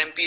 MP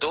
2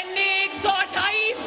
NA 128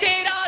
13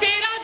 13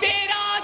13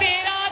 13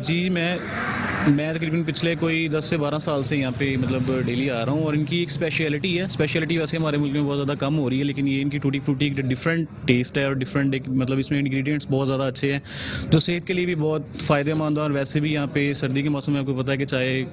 جی میں تقریباً پچھلے کوئی 10 سے 12 سال سے یہاں پہ مطلب ڈیلی آ رہا ہوں، اور ان کی ایک اسپیشلٹی ہے. اسپیشلٹی ویسے ہمارے ملک میں بہت زیادہ کم ہو رہی ہے، لیکن یہ ان کی ٹوٹی فروٹی ایک ڈفرینٹ ٹیسٹ ہے اور ڈفرینٹ ایک مطلب اس میں انگریڈینٹس بہت زیادہ اچھے ہیں جو صحت کے لیے بھی بہت فائدہ مند ہے. اور ویسے بھی یہاں پہ سردی کے موسم میں آپ کو پتہ ہے کہ چائے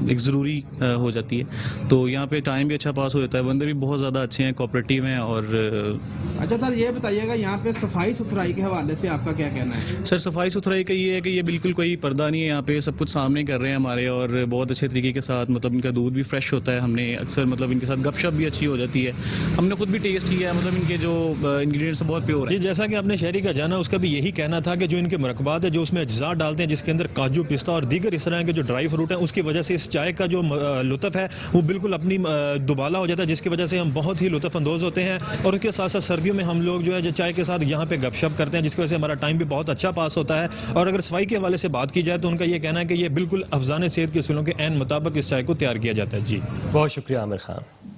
ایک ضروری ہو جاتی ہے، تو یہاں پہ ٹائم بھی اچھا پاس ہو جاتا ہے. بندے بھی بہت زیادہ اچھے ہیں، کوآپریٹیو ہیں. اور اچھا سر یہ بتائیے گا یہاں پہ صفائی ستھرائی کے حوالے سے آپ کا کیا کہنا ہے؟ سر صفائی ستھرائی کا یہ ہے کہ یہ بالکل کوئی پردہ نہیں ہے، یہاں پہ سب کچھ سامنے کر رہے ہیں ہمارے، اور بہت اچھے طریقے کے ساتھ مطلب ان کا دودھ بھی فریش ہوتا ہے. ہم نے اکثر مطلب ان کے ساتھ گپ شپ بھی اچھی ہو جاتی ہے. ہم نے خود بھی ٹیسٹ کیا ہے، مطلب ان کے جو انگریڈینٹس بہت پیور ہیں. جیسا کہ آپ نے شہری کا جانا، اس کا بھی یہی کہنا تھا کہ جو ان کے مرکبات ہے، جو اس میں اجزاء ڈالتے ہیں جس کے اندر کاجو، پستہ اور دیگر اس طرح کے جو ڈرائی فروٹ ہیں، اس کی وجہ سے اس چائے کا جو لطف ہے وہ بالکل اپنی دوبالا ہو جاتا ہے، جس کی وجہ سے ہم بہت ہی لطف اندوز ہوتے ہیں. اور اس کے ساتھ ساتھ سردیوں میں ہم لوگ جو ہے چائے کے ساتھ یہاں پہ گپ شپ کرتے ہیں، جس کی وجہ سے ہمارا ٹائم بھی بہت اچھا پاس ہوتا ہے. اور اگر صفائی کے حوالے سے بات کی جائے تو ان کا یہ کہنا ہے کہ یہ بالکل افزان صحت کے اصولوں کے عین مطابق اس چائے کو تیار کیا جاتا ہے. جی بہت شکریہ عامر خان.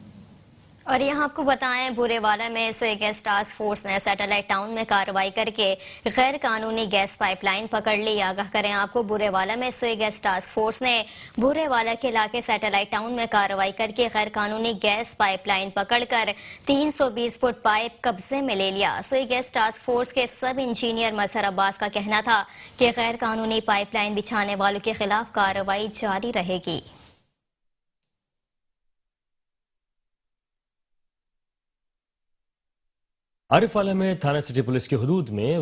اور یہاں آپ کو بتائیں بورے والا میں سوئے گیس ٹاسک فورس نے سیٹلائٹ ٹاؤن میں کارروائی کر کے غیر قانونی گیس پائپ لائن پکڑ لی. آگاہ کریں آپ کو بورے والا میں سوئے گیس ٹاسک فورس نے بورے والا کے علاقے سیٹلائٹ ٹاؤن میں کارروائی کر کے غیر قانونی گیس پائپ لائن پکڑ کر 320 فٹ پائپ قبضے میں لے لیا. سوئے گیس ٹاسک فورس کے سب انجینئر مظہر عباس کا کہنا تھا کہ غیر قانونی پائپ لائن بچھانے والوں کے خلاف کارروائی جاری رہے گی. عارف والا میں تھانہ سٹی پولیس کی حدود میں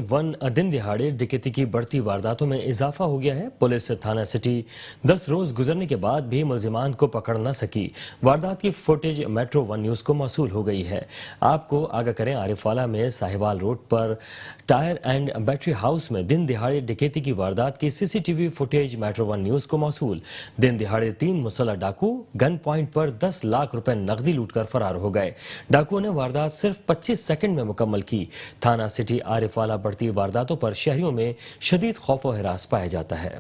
دن دہاڑے ڈکیتی کی بڑھتی وارداتوں میں اضافہ ہو گیا ہے. پولیس تھانہ سٹی 10 روز گزرنے کے بعد بھی ملزمان کو پکڑ نہ سکی. واردات کی فوٹیج میٹرو 1 نیوز کو موصول ہو گئی ہے. آپ کو آگاہ کریں عارف والا میں ساہیوال روڈ پر ٹائر اینڈ بیٹری ہاؤس میں دن دہاڑے ڈکیتی کی واردات کی CCTV فوٹیج میٹرو 1 نیوز کو موصول. دن دہاڑے 3 مسلح ڈاکو گن پوائنٹ پر 10 لاکھ روپے نقدی لوٹ کر فرار ہو گئے. ڈاکوؤں نے واردات صرف 25 سیکنڈ میں مکمل کی. تھانہ سٹی عارف والا بڑھتی وارداتوں پر شہریوں میں شدید خوف و ہراس پایا جاتا ہے.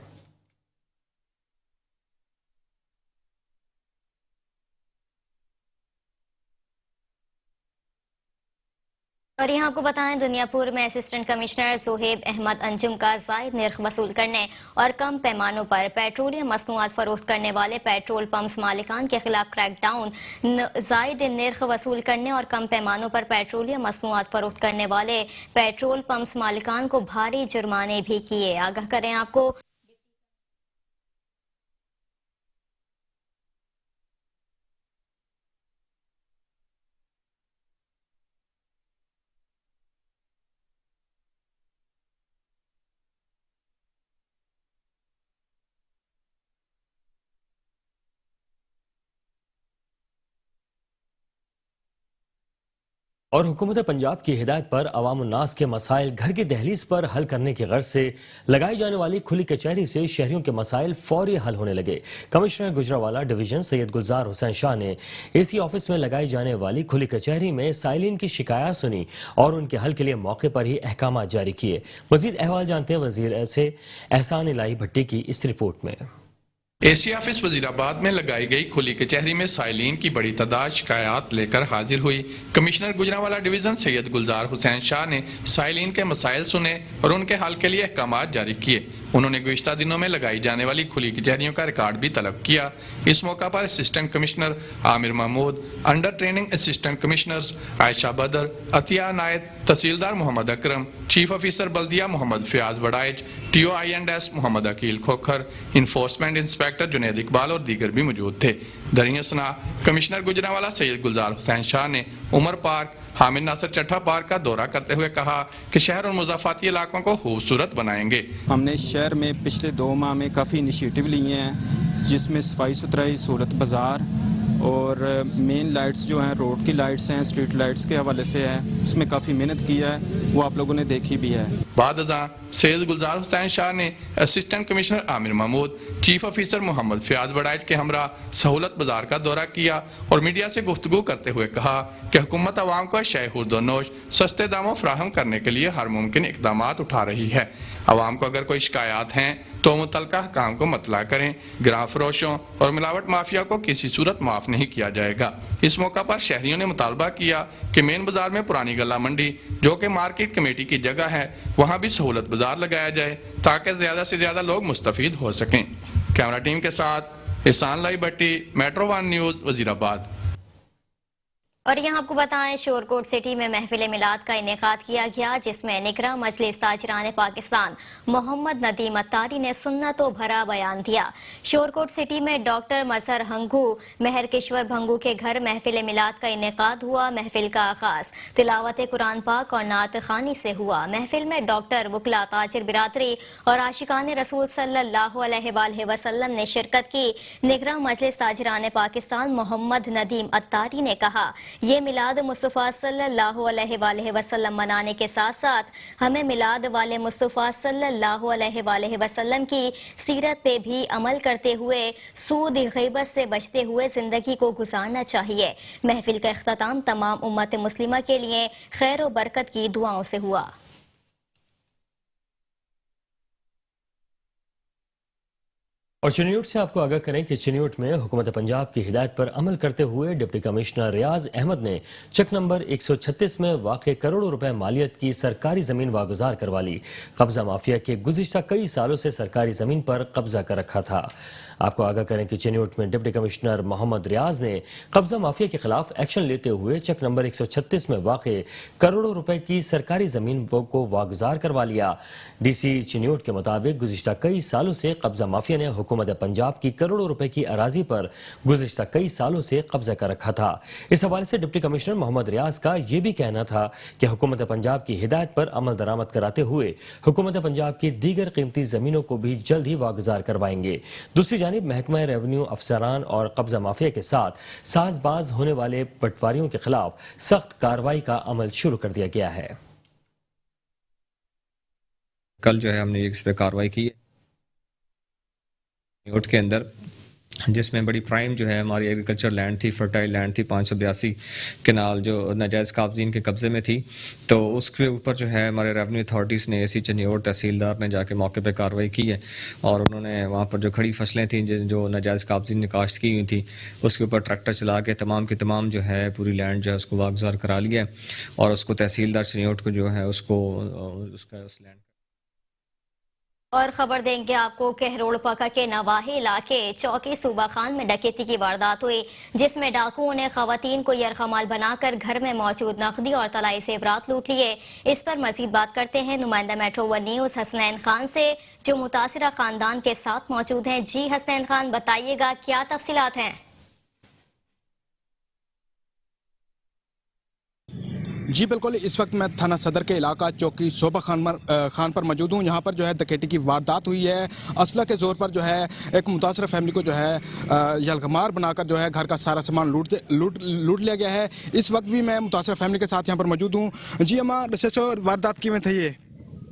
اور یہاں آپ کو بتائیں دنیا پور میں اسسٹنٹ کمشنر زہیب احمد انجم کا زائد نرخ وصول کرنے اور کم پیمانوں پر پیٹرولیم مصنوعات فروخت کرنے والے پیٹرول پمپس مالکان کے خلاف کریک ڈاؤن. زائد نرخ وصول کرنے اور کم پیمانوں پر پیٹرولیم مصنوعات فروخت کرنے والے پیٹرول پمپس مالکان کو بھاری جرمانے بھی کیے. آگاہ کریں آپ کو اور حکومت پنجاب کی ہدایت پر عوام الناس کے مسائل گھر کی دہلیز پر حل کرنے کی غرض سے لگائی جانے والی کھلی کچہری سے شہریوں کے مسائل فوری حل ہونے لگے. کمشنر گجرانوالہ ڈویژن سید گلزار حسین شاہ نے AC آفس میں لگائی جانے والی کھلی کچہری میں سائلین کی شکایات سنی اور ان کے حل کے لیے موقع پر ہی احکامات جاری کیے. مزید احوال جانتے ہیں وزیر سے احسان الہی بھٹی کی اس رپورٹ میں. AC آفس وزیر آباد میں لگائی گئی کھلی کچہری میں سائلین کی بڑی تعداد شکایات لے کر حاضر ہوئی. کمشنر گجرانوالہ ڈویژن سید گلزار حسین شاہ نے سائلین کے مسائل سنے اور ان کے حل کے لیے احکامات جاری کیے. انہوں نے گزشتہ دنوں میں لگائی جانے والی کھلی کچہریوں کا ریکارڈ بھی طلب کیا. اس موقع پر assistant commissioner Amir Mahmood, under training assistant commissioners Ayesha Badar, Atiya Inayat, tehsildar Muhammad Akram, chief officer بلدیہ Muhammad Fayyaz Baraich, TO I&S Muhammad Aqeel Khokhar, enforcement inspector Junaid Iqbal اور دیگر بھی موجود تھے. دریں اثنا کمشنر گجرانوالہ سید گلزار حسین شاہ نے عمر پارک، حامد ناصر چٹھا پارک کا دورہ کرتے ہوئے کہا کہ شہر اور مضافاتی علاقوں کو خوبصورت بنائیں گے. ہم نے شہر میں پچھلے 2 ماہ میں کافی انیشیٹو لیے ہیں، جس میں صفائی ستھرائی، سہولت بازار اور مین لائٹس جو ہیں، روڈ کی لائٹس ہیں، اسٹریٹ لائٹس کے حوالے سے ہے، اس میں کافی محنت کی ہے، وہ آپ لوگوں نے دیکھی بھی ہے. بعد ازاں سید گلزار حسین شاہ نے assistant commissioner Amir Mahmood, chief officer محمد فیاض بڑائچ کے ہمراہ سہولت بازار کا دورہ کیا اور میڈیا سے گفتگو کرتے ہوئے کہا کہ حکومت عوام کو شے خورد و نوش سستے داموں فراہم کرنے کے لیے ہر ممکن اقدامات اٹھا رہی ہے. عوام کو اگر کوئی شکایات ہیں تو متعلقہ حکام کو مطلع کریں. گراں فروشوں اور ملاوٹ مافیا کو کسی صورت معاف نہیں کیا جائے گا. اس موقع پر شہریوں نے مطالبہ کیا کہ مین بازار میں پرانی گلا منڈی جو کہ مارکیٹ کمیٹی کی جگہ ہے وہاں بھی سہولت بازار لگایا جائے تاکہ زیادہ سے زیادہ لوگ مستفید ہو سکیں۔ کیمرہ ٹیم کے ساتھ احسان لائی بٹی، میٹرو ون نیوز، وزیر آباد۔ اور یہاں آپ کو بتائیں شور کوٹ سٹی میں محفل میلاد کا انعقاد کیا گیا جس میں نگراں مجلس تاجران پاکستان محمد ندیم اتاری نے سنتوں بھرا بیان دیا۔ شور کوٹ سٹی میں ڈاکٹر مظہر ہنگو مہر کشور بھنگو کے گھر محفل میلاد کا انعقاد ہوا۔ محفل کا آغاز تلاوت قرآن پاک اور نعت خوانی سے ہوا۔ محفل میں ڈاکٹر وکلا تاجر برادری اور عاشقان رسول صلی اللہ علیہ وآلہ وسلم نے شرکت کی۔ نگراں مجلس تاجران پاکستان محمد ندیم اتاری نے کہا یہ میلاد مصطفیٰ صلی اللہ علیہ وآلہ وسلم منانے کے ساتھ ساتھ ہمیں میلاد والے مصطفیٰ صلی اللہ علیہ وآلہ وسلم کی سیرت پہ بھی عمل کرتے ہوئے سود غیبت سے بچتے ہوئے زندگی کو گزارنا چاہیے۔ محفل کا اختتام تمام امت مسلمہ کے لیے خیر و برکت کی دعاؤں سے ہوا۔ اور چنیوٹ سے آپ کو آگاہ کریں کہ چنیوٹ میں حکومت پنجاب کی ہدایت پر عمل کرتے ہوئے ڈپٹی کمشنر ریاض احمد نے چک نمبر 136 میں واقع کروڑوں روپے مالیت کی سرکاری زمین واگزار کروا لی۔ قبضہ مافیا کے گزشتہ کئی سالوں سے سرکاری زمین پر قبضہ کر رکھا تھا۔ آپ کو آگاہ کریں کہ چنیوٹ میں ڈپٹی کمشنر محمد ریاض نے قبضہ مافیا کے خلاف ایکشن لیتے ہوئے چک نمبر 136 میں واقع کروڑوں روپے کی سرکاری زمین کو واگزار کروا لیا۔ ڈی سی چنیوٹ کے مطابق گزشتہ کئی سالوں سے قبضہ مافیا نے حکومت پنجاب کی کروڑوں روپے کی اراضی پر گزشتہ کئی سالوں سے قبضہ کر رکھا تھا۔ اس حوالے سے ڈپٹی کمشنر محمد ریاض کا یہ بھی کہنا تھا کہ حکومت پنجاب کی ہدایت پر عمل درآمد کراتے ہوئے حکومت پنجاب کی دیگر قیمتی زمینوں کو بھی جلد ہی واگزار کروائیں گے۔ دوسری جانب محکمہ ریونیو افسران اور قبضہ مافیا کے ساتھ ساز باز ہونے والے پٹواریوں کے خلاف سخت کارروائی کا عمل شروع کر دیا گیا ہے۔ کل جو ہے ہم نے اس پہ کارروائی کی ہے چنیوٹ کے اندر، جس میں بڑی پرائم جو ہے ہماری ایگریکلچر لینڈ تھی، فرٹائل لینڈ تھی، 582 کنال جو ناجائز قابضین کے قبضے میں تھی، تو اس کے اوپر جو ہے ہمارے ریونیو اتھارٹیز نے اے سی چنیوٹ تحصیلدار نے جا کے موقع پہ کارروائی کی ہے اور انہوں نے وہاں پر جو کھڑی فصلیں تھیں جو ناجائز قابضین نے کاشت کی ہوئی تھی اس کے اوپر ٹریکٹر چلا کے تمام کی تمام جو ہے پوری لینڈ جو ہے اس کو واگزار کرا لیا ہے اور اس کو تحصیلدار چنیوٹ کو جو ہے اس لینڈ اور خبر دیں گے آپ کو کہ روڑ پکا کے نواحی علاقے چوکی صوبہ خان میں ڈکیتی کی واردات ہوئی جس میں ڈاکوؤں نے خواتین کو یرغمال بنا کر گھر میں موجود نقدی اور طلائی زیورات لوٹ لیے۔ اس پر مزید بات کرتے ہیں نمائندہ metro one news Hasnain Khan سے جو متاثرہ خاندان کے ساتھ موجود ہیں۔ جی حسنین خان، بتائیے گا کیا تفصیلات ہیں؟ جی بالکل، اس وقت میں تھانہ صدر کے علاقہ چوکی صوبہ خان پر موجود ہوں۔ یہاں پر جو ہے ڈکیتی کی واردات ہوئی ہے۔ اسلحہ کے زور پر جو ہے ایک متاثرہ فیملی کو جو ہے یلغمار بنا کر جو ہے گھر کا سارا سامان لوٹ لیا گیا ہے۔ اس وقت بھی میں متاثرہ فیملی کے ساتھ یہاں پر موجود ہوں۔ جی اماں دسو واردات کی میں تھی یہ؟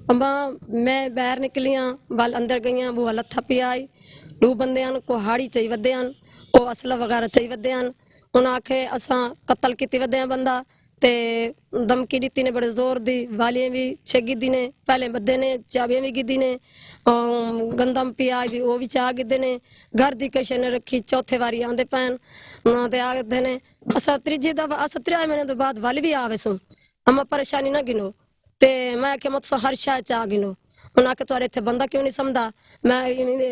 اماں میں باہر نکلی ہاں، بال اندر گئی ہاں، وہ حالت تھپی آئی، دو بندے ہیں کو ہاڑی چاہی ودے ہیں، وہ اسلحہ وغیرہ چاہی ودے ہیں، انہاں آکھے اساں قتل کیتی ودے ہیں بندہ تے دھمکی دیتی نے بڑے زور دی، والیاں بھی چھ گدی نے، پہلے بدے نے چابیاں بھی گدی نے، گندم پیا بھی وہ بھی چاہ گدے نے، گھر دی کشے نے رکھی، چوتھے واری آندے پین تے آگے نے اسا تریجی دفعہ اسا 3 مہینے تو بعد والی بھی آوے سوں، ہم پریشانی نہ گنو تے میں کہ مت ہر شاید چاہ گنو، انہاں کہ تھوڑے اتنے بندہ کیوں نہیں سمجھا، میں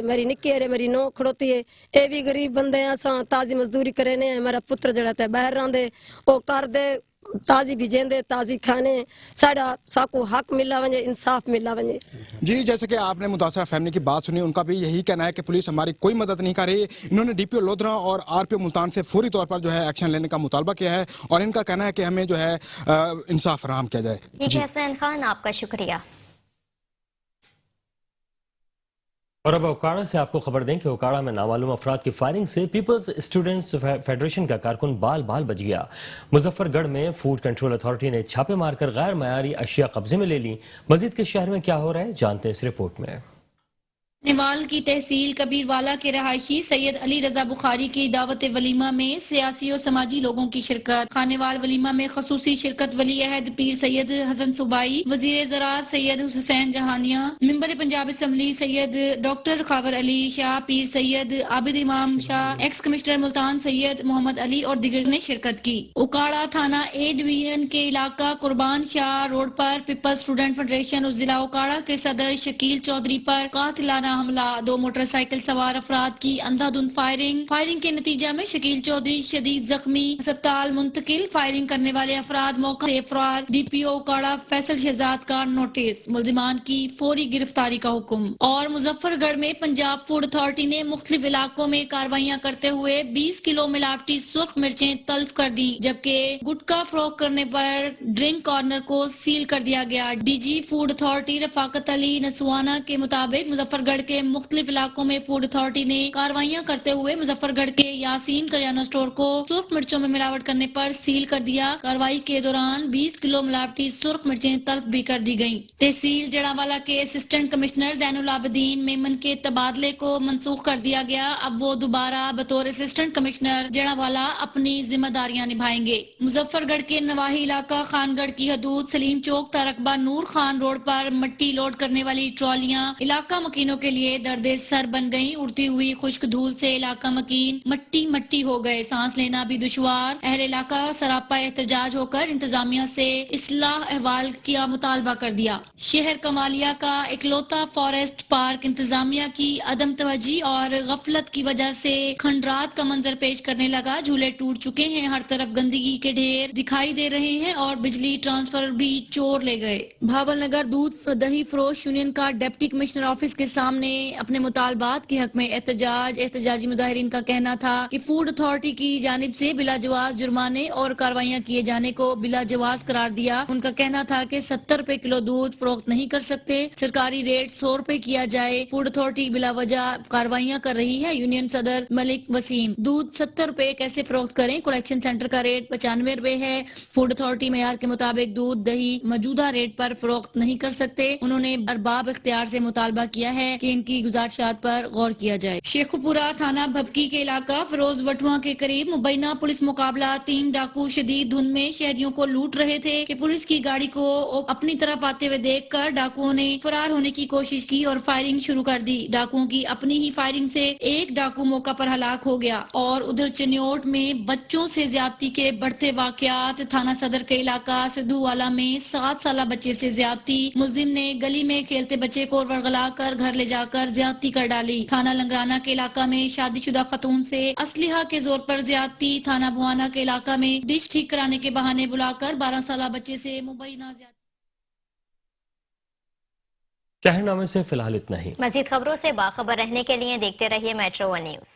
میری نکی ہے میری نو کھڑوتی ہے، اے بھی غریب بندے ہیں، اساں تازی مزدوری کرے نے، میرا پتر جڑا تے باہر راندے او کر دے تازی بھیجیں تازی کھانے، ساڑا ساکو حق ملا ونجے، انصاف ملا ونجے۔ جی جیسے کہ آپ نے متاثرہ فیملی کی بات سنی، ان کا بھی یہی کہنا ہے کہ پولیس ہماری کوئی مدد نہیں کر رہی۔ انہوں نے ڈی پی او لودھرا اور آر پی او ملتان سے فوری طور پر جو ہے ایکشن لینے کا مطالبہ کیا ہے اور ان کا کہنا ہے کہ ہمیں جو ہے انصاف فراہم کیا جائے۔ ٹھیک ہے حسین خان، آپ کا شکریہ۔ اور اب اوکاڑا سے آپ کو خبر دیں کہ اوکاڑا میں نامعلوم افراد کی فائرنگ سے پیپلز اسٹوڈنٹس فیڈریشن کا کارکن بال بچ گیا۔ مظفر گڑھ میں فوڈ کنٹرول اتھارٹی نے چھاپے مار کر غیر معیاری اشیاء قبضے میں لے لی۔ مزید کے شہر میں کیا ہو رہا ہے جانتے ہیں اس رپورٹ میں۔ نیوال کی تحصیل کبیروالا کے رہائشی سید علی رضا بخاری کی دعوت ولیمہ میں سیاسی و سماجی لوگوں کی شرکت۔ خانیوال ولیمہ میں خصوصی شرکت ولی عہد پیر سید حسن صوبائی، وزیر زراعت سید حسین جہانیہ، ممبر پنجاب اسمبلی سید ڈاکٹر خاور علی شاہ، پیر سید عابد امام شاہ، ایکس کمشنر ملتان سید محمد علی اور دیگر نے شرکت کی۔ اکاڑا تھانہ اے ڈویژن کے علاقہ قربان شاہ روڈ پر پیپلز اسٹوڈنٹ فیڈریشن اور ضلع اکاڑا کے صدر شکیل چودھری پر قاتلانہ حملہ، 2 موٹر سائیکل سوار افراد کی اندھا دھند فائرنگ کے نتیجہ میں شکیل چودھری شدید زخمی، ہسپتال منتقل۔ فائرنگ کرنے والے افراد موقع سے فرار۔ ڈی پی او اکاڑا فیصل شہزاد کا نوٹس، ملزمان کی فوری گرفتاری کا حکم۔ اور مظفر گڑھ میں پنجاب فوڈ اتھارٹی نے مختلف علاقوں میں کارروائیاں کرتے ہوئے 20 کلو ملاوٹی سرخ مرچیں تلف کر دی، جبکہ گٹکا فروخت کرنے پر ڈرنک کارنر کو سیل کر دیا گیا۔ ڈی جی فوڈ اتھارٹی رفاقت علی نسوانہ کے مطابق مظفر گڑھ کے مختلف علاقوں میں فوڈ اتھارٹی نے کارروائیاں کرتے ہوئے مظفر گڑھ کے یاسین کریانہ اسٹور کو سرخ مرچوں میں ملاوٹ کرنے پر سیل کر دیا۔ کارروائی کے دوران 20 کلو ملاوٹی سرخ مرچیں تلف بھی کر دی گئیں۔ تحصیل جڑاوالا کے اسسٹنٹ کمشنر زین العابدین میمن کے تبادلے کو منسوخ کر دیا گیا، اب وہ دوبارہ بطور اسسٹنٹ کمشنر جڑاوالا اپنی ذمہ داریاں نبھائیں گے۔ مظفر گڑھ کے نواحی علاقہ خان گڑھ کی حدود سلیم چوک تا رقبہ نور خان روڈ پر مٹی لوڈ کرنے والی ٹرالیاں علاقہ مکینوں کے لیے درد سر بن گئیں۔ اڑتی ہوئی خشک دھول سے علاقہ مکین مٹی ہو گئے، سانس لینا بھی دشوار۔ اہل علاقہ سراپا احتجاج ہو کر انتظامیہ سے اصلاح احوال کا مطالبہ کر دیا۔ شہر کمالیہ کا اکلوتا فارسٹ پارک انتظامیہ کی عدم توجہی اور غفلت کی وجہ سے کھنڈرات کا منظر پیش کرنے لگا۔ جھولے ٹوٹ چکے ہیں، ہر طرف گندگی کے ڈھیر دکھائی دے رہے ہیں اور بجلی ٹرانسفر بھی چور لے گئے۔ بھاول نگر دودھ دہی فروش یونین کا ڈپٹی کمشنر آفس کے سامنے اپنے مطالبات کے حق میں احتجاجی مظاہرین کا کہنا تھا کہ فوڈ اتھارٹی کی جانب سے بلا جواز جرمانے اور کارروائیاں کیے جانے کو بلا جواز قرار دیا۔ ان کا کہنا تھا کہ 70 روپے کلو دودھ فروخت نہیں کر سکتے، سرکاری ریٹ 100 روپے کیا جائے۔ فوڈ اتھارٹی بلا وجہ کارروائیاں کر رہی ہے۔ یونین صدر ملک وسیم، دودھ 70 روپے کیسے فروخت کریں؟ کلیکشن سینٹر کا ریٹ 95 روپے ہے۔ فوڈ اتھارٹی معیار کے مطابق دودھ دہی موجودہ ریٹ پر فروخت نہیں کر سکتے۔ انہوں نے ارباب اختیار سے مطالبہ کیا ہے کہ ان کی گزارشات پر غور کیا جائے۔ شیخوپورہ تھانہ بھبکی کے علاقہ فیروز وٹواں کے قریب مبینہ پولیس مقابلہ، 3 ڈاکو شدید دھند میں شہریوں کو لوٹ رہے تھے کہ پولیس کی گاڑی کو اپنی طرف آتے ہوئے دیکھ کر ڈاکوؤں نے فرار ہونے کی کوشش کی اور فائرنگ شروع کر دی۔ ڈاکوؤں کی اپنی ہی فائرنگ سے ایک ڈاکو موقع پر ہلاک ہو گیا۔ اور ادھر چنیوٹ میں بچوں سے زیادتی کے بڑھتے واقعات، تھانہ صدر کے علاقہ سدھو والا میں 7 سالہ بچے سے زیادتی، ملزم نے گلی میں کھیلتے بچے کو ورغلا کر گھر لے جا کر زیادتی کر ڈالی۔ تھانہ لنگرانہ کے علاقہ میں شادی شدہ خاتون سے اسلحہ کے زور پر زیادتی، تھانہ بھوانا کے علاقہ میں ڈش ٹھیک کرانے کے بہانے بلا کر 12 سالہ بچے سے مبینہ زیادتی۔ شہر نامے سے فی الحال اتنا ہی۔ مزید خبروں سے باخبر رہنے کے لیے دیکھتے رہیے میٹرو ون نیوز۔